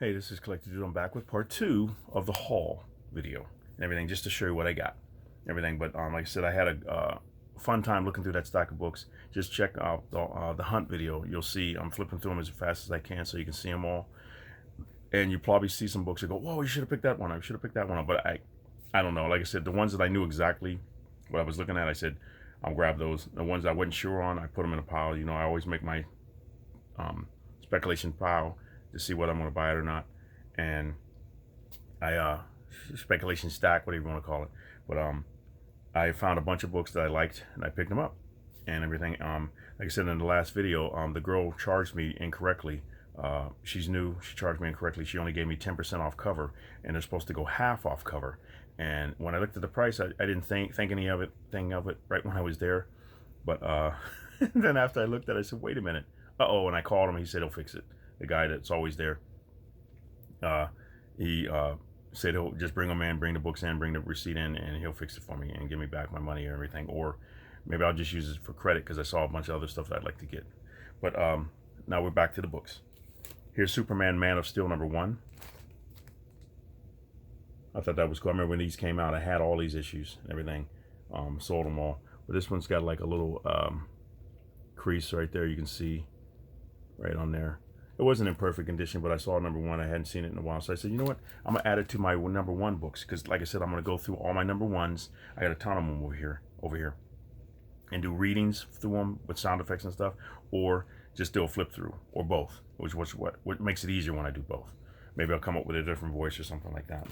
Hey, this is Collector Dude. I'm back with part 2 of the haul video and everything, just to show you what I got. Everything, but like I said, I had a fun time looking through that stack of books. Just check out the hunt video. You'll see I'm flipping through them as fast as I can so you can see them all. And you probably see some books that go, whoa, you should have picked that one. I should have picked that one up. But I don't know. Like I said, the ones that I knew exactly what I was looking at, I said, I'll grab those. The ones I wasn't sure on, I put them in a pile. You know, I always make my speculation pile to see whether I'm going to buy it or not. And I speculation stack, whatever you want to call it. But I found a bunch of books that I liked and I picked them up and everything. Like I said in the last video, the girl charged me incorrectly. She's new. She charged me incorrectly. She only gave me 10% off cover, and they're supposed to go half off cover. And when I looked at the price, I didn't think any of it right when I was there. But then after I looked at it, I said, wait a minute. And I called him. He said he'll fix it. The guy that's always there. He said he'll just bring them in, bring the books in, bring the receipt in, and he'll fix it for me and give me back my money or everything. Or maybe I'll just use it for credit because I saw a bunch of other stuff that I'd like to get. But now we're back to the books. Here's Superman Man of Steel #1. I thought that was cool. I remember when these came out, I had all these issues and everything. Sold them all. But this one's got like a little crease right there. You can see right on there. It wasn't in perfect condition, but I saw #1. I hadn't seen it in a while. So I said, you know what? I'm going to add it to my #1 books. Because like I said, I'm going to go through all my #1s. I got a ton of them over here. And do readings through them with sound effects and stuff. Or just do a flip through. Or both. What makes it easier when I do both. Maybe I'll come up with a different voice or something like that.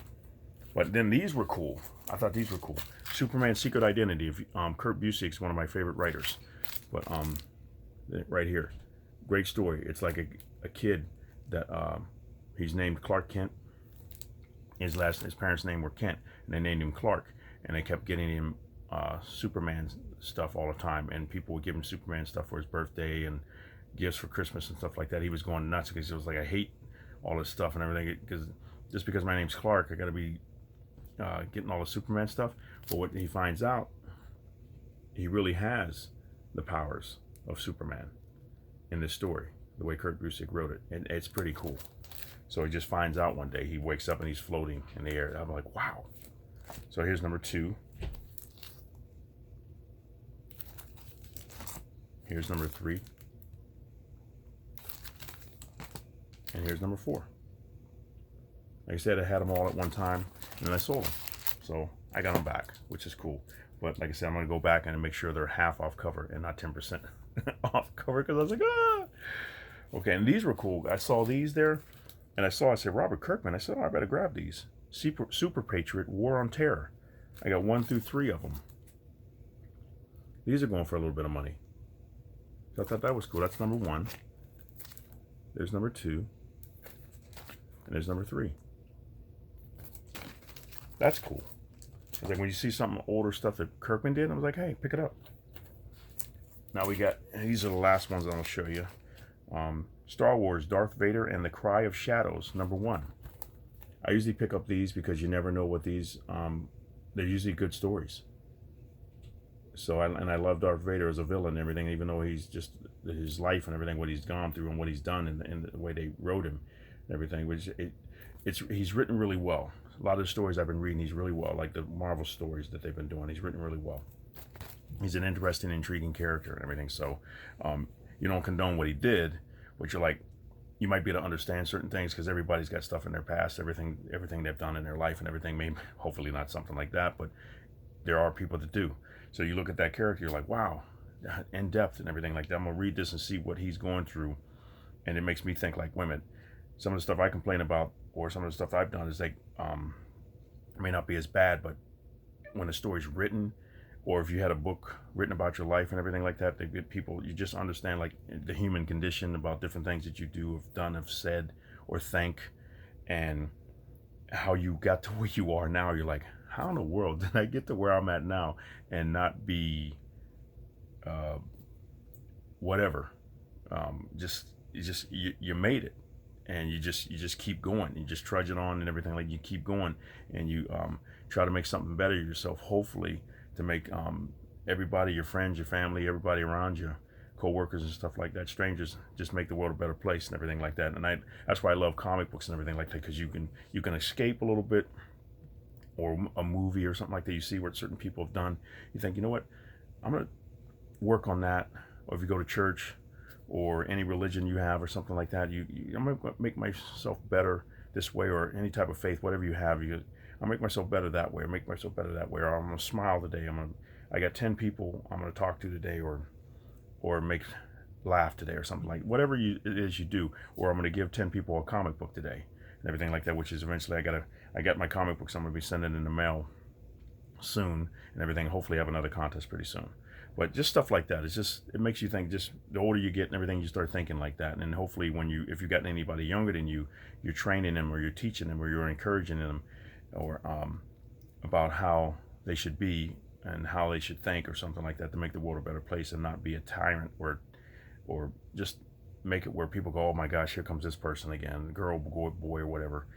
But then these were cool. I thought these were cool. Superman Secret Identity. Kurt Busiek's one of my favorite writers. But right here. Great story. It's like a kid that he's named Clark Kent. His parents' name were Kent, and they named him Clark. And they kept getting him Superman stuff all the time, and people would give him Superman stuff for his birthday and gifts for Christmas and stuff like that. He was going nuts because he was like, I hate all this stuff and everything, because just because my name's Clark, I got to be getting all the Superman stuff. But what he finds out, he really has the powers of Superman in this story, the way Kurt Busiek wrote it, and it's pretty cool. So he just finds out one day. He wakes up and he's floating in the air. I'm like, wow. So here's #2. Here's #3. And here's #4. Like I said, I had them all at one time, and then I sold them. So I got them back, which is cool. But like I said, I'm going to go back and make sure they're half off cover and not 10% off cover, because I was like, ah. Okay, and these were cool. I saw these there, and I said, Robert Kirkman. I said, oh, I better grab these. Super Patriot, War on Terror. I got 1 through 3 of them. These are going for a little bit of money. So I thought that was cool. That's #1. There's #2. And there's #3. That's cool. It's like when you see something older stuff that Kirkman did, I was like, hey, pick it up. Now we got, these are the last ones I'll show you. Star Wars, Darth Vader and the Cry of Shadows, #1. I usually pick up these because you never know what these, they're usually good stories. So, I love Darth Vader as a villain and everything, even though he's just, his life and everything, what he's gone through and what he's done, and the way they wrote him and everything, which he's written really well. A lot of the stories I've been reading, he's really well, like the Marvel stories that they've been doing, he's written really well. He's an interesting, intriguing character and everything. So you don't condone what he did, but you're like, you might be able to understand certain things because everybody's got stuff in their past, everything they've done in their life and everything. Maybe, hopefully not something like that, but there are people that do. So you look at that character, you're like, wow, in depth and everything like that. I'm gonna read this and see what he's going through, and it makes me think like, wait a minute, some of the stuff I complain about or some of the stuff I've done is like, may not be as bad, but when the story's written, or if you had a book written about your life and everything like that, they get people, you just understand like the human condition about different things that you do, have done, have said, or think, and how you got to where you are now. You're like, how in the world did I get to where I'm at now and not be whatever? You made it, and you just keep going. You just trudge it on and everything. Like, you keep going, and you try to make something better of yourself, hopefully to make everybody, your friends, your family, everybody around you co-workers and stuff like that, strangers, just make the world a better place and everything like that. And that's why I love comic books and everything like that, because you can escape a little bit, or a movie or something like that. You see what certain people have done, you think, you know what, I'm gonna work on that. Or if you go to church or any religion you have or something like that, I'm gonna make myself better this way, or any type of faith, whatever you have, I'll make myself better that way, or make myself better that way, or I'm gonna smile today. I got 10 people I'm gonna talk to today, or make laugh today, or something like whatever it is you do, or I'm gonna give 10 people a comic book today, and everything like that. Which is eventually I got my comic books I'm gonna be sending in the mail soon, and everything. Hopefully have another contest pretty soon. But just stuff like that, it makes you think. Just the older you get and everything, you start thinking like that. And hopefully if you've got anybody younger than you, you're training them, or you're teaching them, or you're encouraging them, or about how they should be and how they should think, or something like that, to make the world a better place, and not be a tyrant, or just make it where people go, oh my gosh, here comes this person again, girl, boy, or whatever.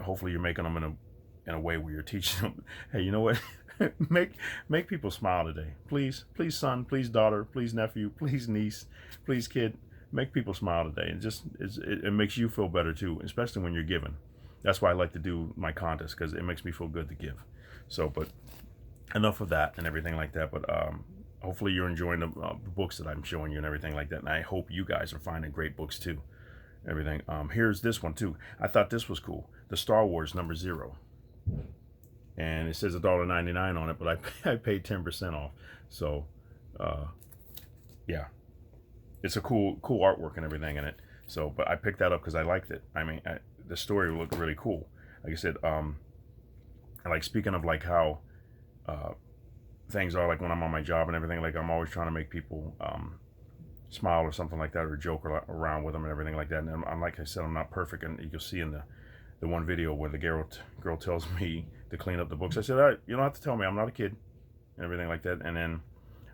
Hopefully you're making them in a way where you're teaching them, hey, you know what, make people smile today, please son, please daughter, please nephew, please niece, please kid, make people smile today. And just it makes you feel better too, especially when you're giving. That's why I like to do my contest, because it makes me feel good to give. So, but enough of that and everything like that. But hopefully you're enjoying the books that I'm showing you and everything like that. And I hope you guys are finding great books too. Everything. Here's this one too. I thought this was cool. The Star Wars #0. And it says $1.99 on it, but I paid 10% off. So, yeah, it's a cool artwork and everything in it. So, but I picked that up because I liked it. I mean, the story looked really cool. Like I said, like, speaking of like how things are, like when I'm on my job and everything, like I'm always trying to make people smile or something like that, or joke around with them and everything like that. And I'm like I said, I'm not perfect, and you can see in the one video where the girl tells me to clean up the books. I said, all right, you don't have to tell me, I'm not a kid, and everything like that. And then,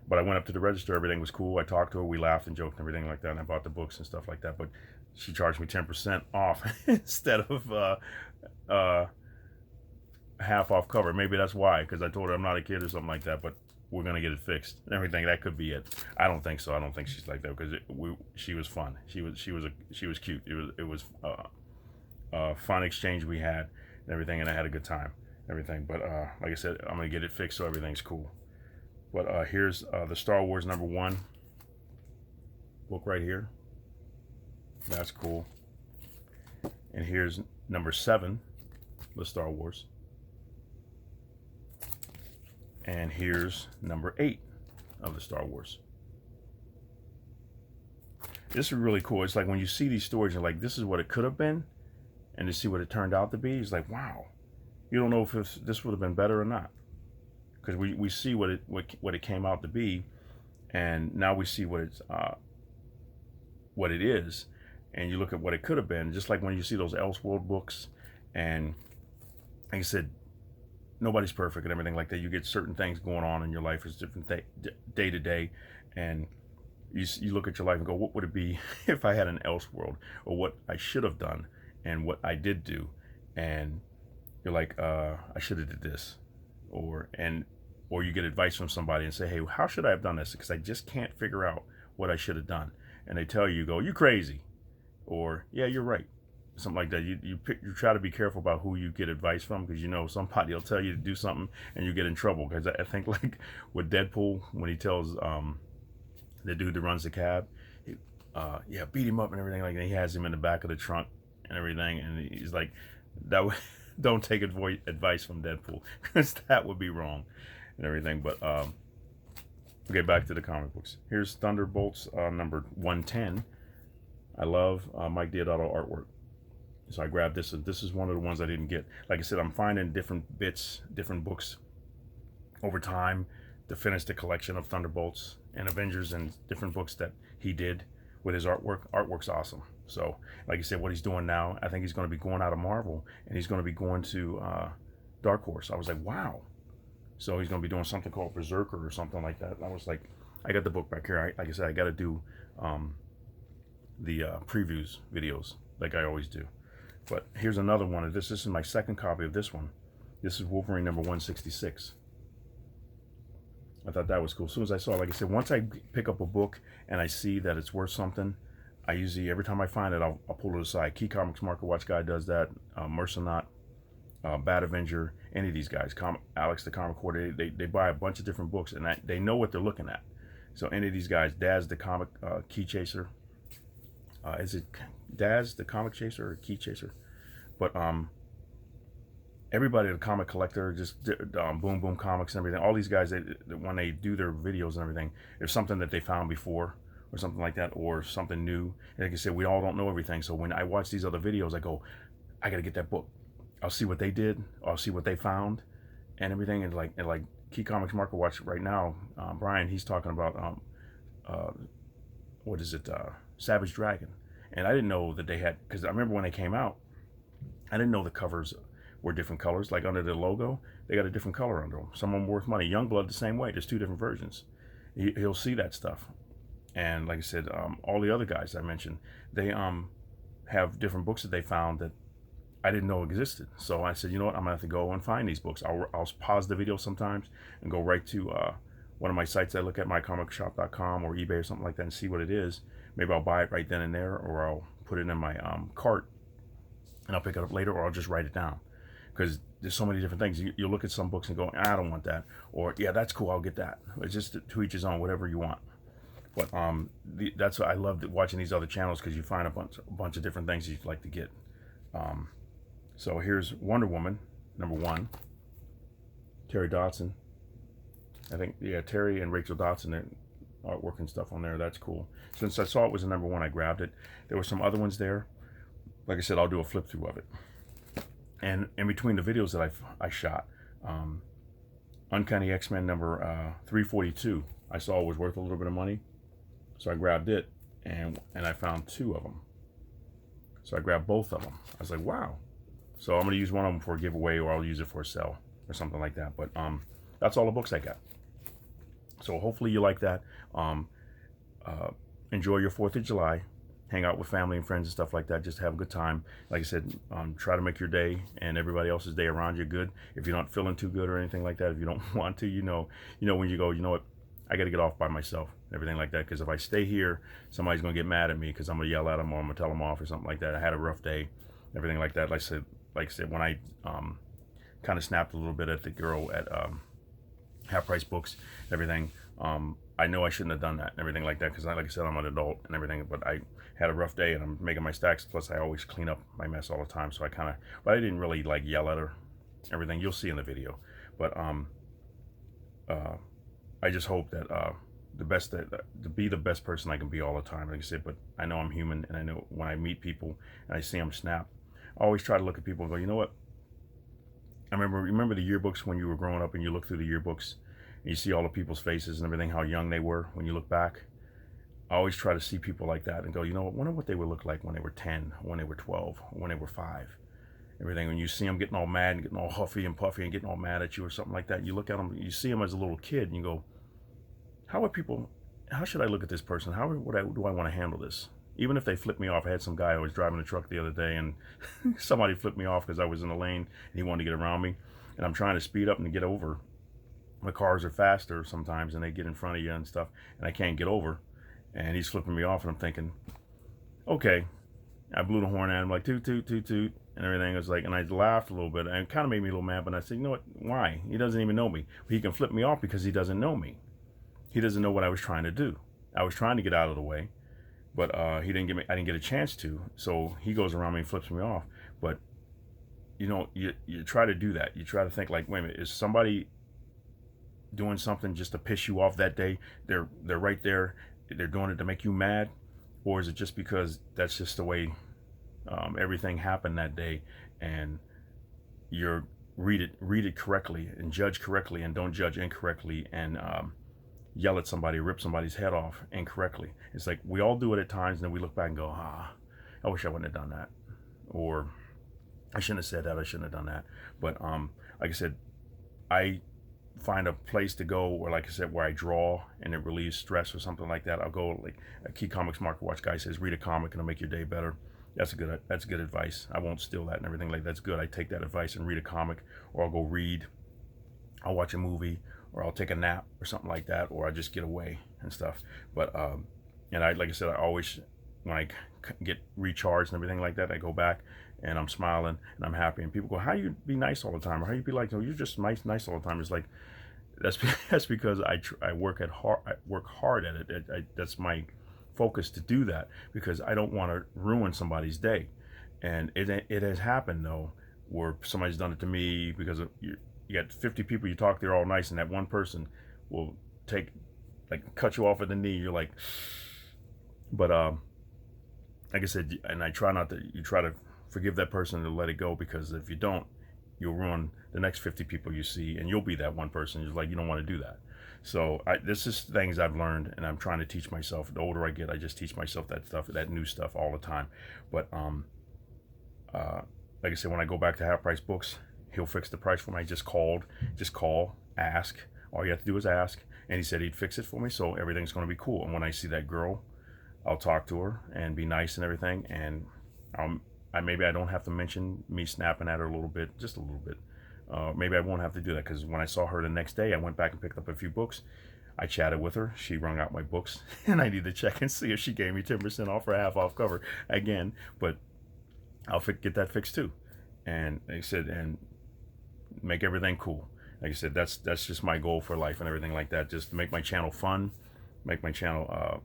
but I went up to the register, everything was cool. I talked to her, we laughed and joked and everything like that, and I bought the books and stuff like that. But she charged me 10% off instead of half off cover. Maybe that's why, because I told her I'm not a kid or something like that. But we're gonna get it fixed and everything. That could be it. I don't think so. I don't think she's like that, because she was fun. She was cute. It was a fun exchange we had and everything, and I had a good time. Everything. But like I said, I'm gonna get it fixed so everything's cool. But here's the Star Wars #1 book right here. That's cool. And here's #7, the Star Wars. And here's #8 of the Star Wars. This is really cool. It's like when you see these stories, you're like, this is what it could have been, and to see what it turned out to be, it's like, wow. You don't know if this would have been better or not, because we see what it came out to be, and now we see what it is, and you look at what it could have been. Just like when you see those Elseworld books, and like I said, nobody's perfect and everything like that. You get certain things going on in your life. It's different day to day, and you look at your life and go, what would it be if I had an Elseworld, or what I should have done and what I did do, and you're like, I should have did this, or you get advice from somebody and say, hey, how should I have done this? Because I just can't figure out what I should have done. And they tell you, go, you crazy, or yeah, you're right, something like that. You try to be careful about who you get advice from, because you know somebody will tell you to do something and you get in trouble. Because I think like with Deadpool, when he tells the dude that runs the cab, yeah, beat him up and everything like that. He has him in the back of the trunk and everything, and he's like, that way. Don't take advice from Deadpool, because that would be wrong and everything. But we'll get back to the comic books. Here's Thunderbolts #110. I love Mike Deodato artwork, so I grabbed this, and this is one of the ones I didn't get. Like I said, I'm finding different books over time to finish the collection of Thunderbolts and Avengers, and different books that he did with his artwork. Artwork's awesome. So, like I said, what he's doing now, I think he's going to be going out of Marvel, and he's going to be going to Dark Horse. I was like, wow. So he's going to be doing something called Berserker or something like that. I was like, I got the book back here. Like I said, I got to do the previews videos like I always do. But here's another one of this. This is my second copy of this one. This is Wolverine #166. I thought that was cool. As soon as I saw it, like I said, once I pick up a book and I see that it's worth something, I usually, every time I find it, I'll pull it aside. Key Comics Market Watch guy does that. Mercenaut, Bad Avenger, any of these guys, Alex the Comic Quarter, they buy a bunch of different books, and they know what they're looking at. So any of these guys, Daz the Comic Key Chaser, is it Daz the Comic Chaser or Key Chaser? But everybody, the comic collector, just Boom Boom Comics and everything, all these guys, when they do their videos and everything, there's something that they found before or something like that, or something new. And like I said, we all don't know everything. So when I watch these other videos, I go, I got to get that book. I'll see what they did. I'll see what they found and everything. And like Key Comics Market Watch right now, Brian, he's talking about, what is it, Savage Dragon. And I didn't know that they had, because I remember when they came out, I didn't know the covers were different colors. Like under the logo, they got a different color under them. Some of them worth money. Youngblood the same way. There's two different versions. He'll see that stuff. And like I said, all the other guys I mentioned, they have different books that they found that I didn't know existed. So I said, you know what, I'm gonna have to go and find these books. I'll pause the video sometimes and go right to one of my sites I look at, mycomicshop.com or eBay or something like that, and see what it is. Maybe I'll buy it right then and there, or I'll put it in my cart and I'll pick it up later, or I'll just write it down. Because there's so many different things. You look at some books and go, I don't want that, or yeah, that's cool, I'll get that. It's just to each his own, whatever you want. But that's what I love watching these other channels, because you find a bunch of different things you'd like to get. So here's Wonder Woman #1, Terry Dodson. I think, yeah, Terry and Rachel Dodson, their artwork and stuff on there. That's cool. Since I saw it was a #1, I grabbed it. There were some other ones there. Like I said, I'll do a flip through of it. And in between the videos that I shot, Uncanny X-Men number 342, I saw it was worth a little bit of money, so I grabbed it, and I found 2 of them. So I grabbed both of them. I was like, wow. So I'm going to use one of them for a giveaway, or I'll use it for a sell or something like that. But that's all the books I got. So hopefully you like that. Enjoy your 4th of July. Hang out with family and friends and stuff like that. Just have a good time. Like I said, try to make your day and everybody else's day around you good. If you're not feeling too good or anything like that, if you don't want to, you know when you go, you know what, I got to get off by myself, everything like that. Because if I stay here, somebody's going to get mad at me because I'm going to yell at them, or I'm going to tell them off or something like that. I had a rough day, everything like that. Like I said, when I kind of snapped a little bit at the girl at Half Price Books, everything, I know I shouldn't have done that and everything like that, because like I said, I'm an adult and everything, but I had a rough day and I'm making my stacks. Plus I always clean up my mess all the time, so but I didn't really like yell at her, everything. You'll see in the video. But I just hope that to be the best person I can be all the time, like I said. But I know I'm human, and I know when I meet people and I see them snap, I always try to look at people and go, you know what, remember the yearbooks when you were growing up, and you look through the yearbooks and you see all the people's faces and everything, how young they were when you look back. I always try to see people like that and go, you know what, wonder what they would look like when they were 10, when they were 12, when they were 5. Everything, when you see them getting all mad and getting all huffy and puffy and getting all mad at you or something like that, you look at them, you see them as a little kid, and you go, how should I look at this person? How do I want to handle this? Even if they flip me off. I had some guy, I was driving a truck the other day, and somebody flipped me off because I was in the lane and he wanted to get around me, and I'm trying to speed up and get over. My cars are faster sometimes, and they get in front of you and stuff, and I can't get over, and he's flipping me off, and I'm thinking, okay. I blew the horn at him, like toot toot toot toot, and everything. Was like, and I laughed a little bit, and it kind of made me a little mad. But I said, you know what? Why? He doesn't even know me. He can flip me off because he doesn't know me. He doesn't know what I was trying to do. I was trying to get out of the way, but he didn't give me. I didn't get a chance to. So he goes around me and flips me off. But you try to do that. You try to think like, wait a minute, is somebody doing something just to piss you off that day? They're right there. They're doing it to make you mad. Or is it just because that's just the way everything happened that day, and you're read it correctly and judge correctly, and don't judge incorrectly, and yell at somebody, rip somebody's head off incorrectly? It's like we all do it at times, and then we look back and go, I wish I wouldn't have done that, or I shouldn't have said that, I shouldn't have done that. But like I said, I find a place to go where, like I said, where I draw and it relieves stress or something like that. I'll go, like a Key Comics Market Watch guy says, read a comic and it'll make your day better. That's good advice. I won't steal that and everything like that. That's good. I take that advice and read a comic, or I'll go read I'll watch a movie, or I'll take a nap or something like that, or I just get away and stuff. But and I, like I said, I always, when I get recharged and everything like that, I go back and I'm smiling and I'm happy. And people go, "How you be nice all the time?" Or "How you be like, oh, you're just nice all the time?" It's like that's that's because I work hard at it. That's my focus to do that, because I don't want to ruin somebody's day. And it has happened though, where somebody's done it to me, because you got 50 people you talk, they're all nice, and that one person will take, like, cut you off at the knee. You're like, but like I said, and I try not to, you try to forgive that person and let it go, because if you don't, you'll ruin the next 50 people you see, and you'll be that one person. You're like, you don't want to do that. So this is things I've learned, and I'm trying to teach myself. The older I get, I just teach myself that stuff, that new stuff all the time. But like I said, when I go back to Half Price Books, he'll fix the price for me. I just call, ask. All you have to do is ask, and he said he'd fix it for me, so everything's going to be cool. And when I see that girl, I'll talk to her and be nice and everything, and maybe I don't have to mention me snapping at her a little bit, just a little bit. Maybe I won't have to do that, because when I saw her the next day, I went back and picked up a few books. I chatted with her. She wrung out my books, and I need to check and see if she gave me 10% off or half off cover again. But I'll get that fixed too. And like I said, and make everything cool. Like I said, that's just my goal for life and everything like that. Just to make my channel fun, make my channel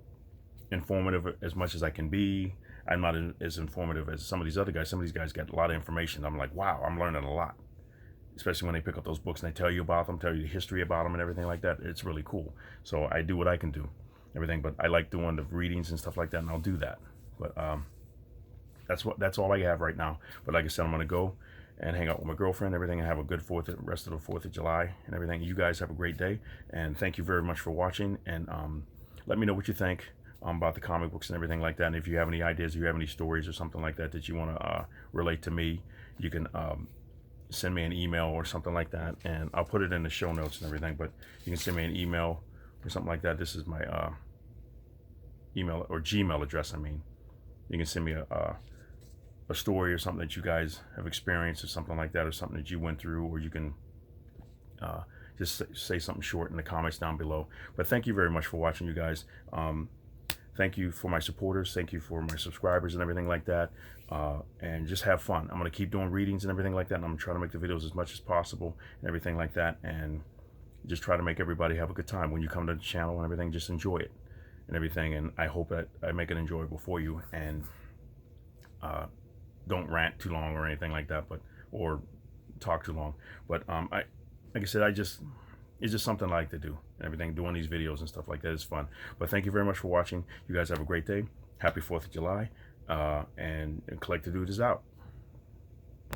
informative as much as I can be. I'm not as informative as some of these other guys. Some of these guys got a lot of information. I'm like, wow, I'm learning a lot. Especially when they pick up those books and they tell you about them, tell you the history about them and everything like that. It's really cool. So I do what I can do, everything. But I like doing the readings and stuff like that, and I'll do that. But that's all I have right now. But like I said, I'm gonna go and hang out with my girlfriend, everything, and have a good rest of the 4th of July and everything. You guys have a great day, and thank you very much for watching. And let me know what you think about the comic books and everything like that. And if you have any ideas, if you have any stories or something like that that you want to relate to me, you can send me an email or something like that, and I'll put it in the show notes and everything. But you can send me an email or something like that. This is my email or Gmail address. I mean, you can send me a story or something that you guys have experienced or something like that, or something that you went through, or you can just say something short in the comments down below. But thank you very much for watching, you guys. Thank you for my supporters. Thank you for my subscribers and everything like that. And just have fun. I'm going to keep doing readings and everything like that. And I'm going to try to make the videos as much as possible and everything like that. And just try to make everybody have a good time. When you come to the channel and everything, just enjoy it and everything. And I hope that I make it enjoyable for you. And don't rant too long or anything like that, or talk too long. But like I said, it's just something I like to do and everything. Doing these videos and stuff like that is fun. But thank you very much for watching. You guys have a great day. Happy 4th of July. And Collector Dude is out.